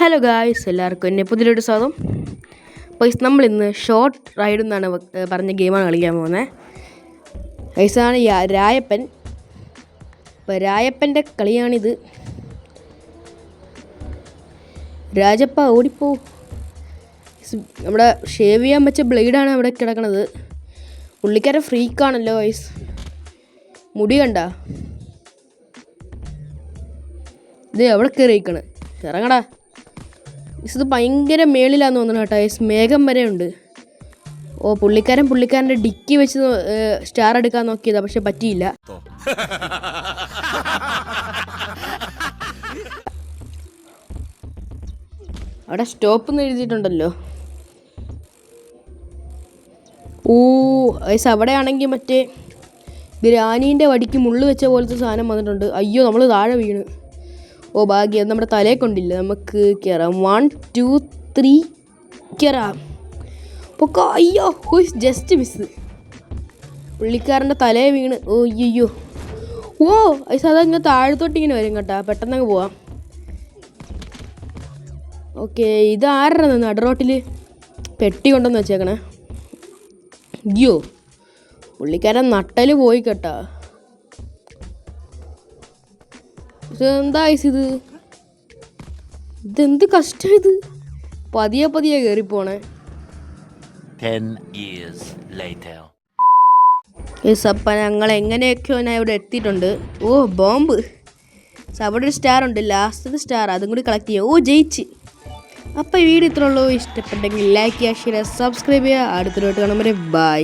Hello guys, എല്ലാവർക്കും എന്നെ പുതിയൊരു സ്വാഗതം. പൈസ നമ്മളിന്ന് ഷോർട്ട് റൈഡ് എന്നാണ് പറഞ്ഞ ഗെയിമാണ് കളിക്കാൻ പോകുന്നത്. പൈസയാണ് രായപ്പൻ. അപ്പോൾ രായപ്പൻ്റെ കളിയാണിത്. രാജപ്പ ഓടിപ്പോ. നമ്മുടെ ഷേവ് ചെയ്യാൻ വെച്ച ബ്ലേഡാണ് അവിടെ കിടക്കണത്. പുള്ളിക്കാരൻ ഫ്രീക്കാണല്ലോ ഗൈസ്. മുടി കണ്ട ഇത് എവിടെ കയറിയിരിക്കണ്? ഇറങ്ങടാ. ഇത് ഭയങ്കര മേളിലാന്ന് തോന്നുന്നു കേട്ടോ ഗൈസ്. മേഘം വരെ ഉണ്ട്. പുള്ളിക്കാരൻ്റെ ഡിക്കി വെച്ച് സ്റ്റാർ എടുക്കാൻ നോക്കിയതാ, പക്ഷെ പറ്റിയില്ല. അവിടെ സ്റ്റോപ്പ് എന്ന് എഴുതിയിട്ടുണ്ടല്ലോ. ഗൈസ് അവിടെയാണെങ്കിൽ മറ്റേ ഗ്രാനീൻ്റെ വടിക്ക് മുള്ളു വെച്ച പോലത്തെ സാധനം വന്നിട്ടുണ്ട്. അയ്യോ, നമ്മൾ താഴെ വീണ്. ഭാഗ്യം, അത് നമ്മുടെ തലയെ കൊണ്ടില്ല. നമുക്ക് കയറാം. 1 2 3 കയറാം. പൊക്കോ. അയ്യോ, ജസ്റ്റ് മിസ്. പുള്ളിക്കാരൻ്റെ തലയെ വീണ്. അയ്യോ. ഐസ് അതങ്ങ് താഴത്തോട്ട് ഇങ്ങനെ വരും കേട്ടോ. പെട്ടെന്നങ്ങ് പോവാം. ഓക്കെ, ഇത് ആരുടെ നടുറോട്ടിൽ പെട്ടി കൊണ്ടുവന്ന് വെച്ചേക്കണേ. അയ്യോ, പുള്ളിക്കാരൻ നട്ടൽ പോയി കേട്ടാ. ഇതെന്താ ഐസ് ഇതെന്ത് കഷ്ടം ഇത്. പതിയെ കയറിപ്പോണേ. 10 years later. അപ്പം ഞങ്ങൾ എങ്ങനെയൊക്കെയോ ഞാൻ ഇവിടെ എത്തിയിട്ടുണ്ട്. ബോംബ്. അവിടെ ഒരു സ്റ്റാർ ഉണ്ട്, ലാസ്റ്റത്തെ സ്റ്റാർ. അതും കൂടി കളക്ട് ചെയ്യാം. ജയിച്ച്. അപ്പോൾ ഈ വീഡിയോ ഇത്രയുള്ളൂ. ഇഷ്ടപ്പെട്ടെങ്കിൽ ലൈക്ക് ചെയ്യുക, ഷെയർ ചെയ്യുക, സബ്സ്ക്രൈബ് ചെയ്യുക. അടുത്തൊരു കാണുമ്പോൾ ബൈ.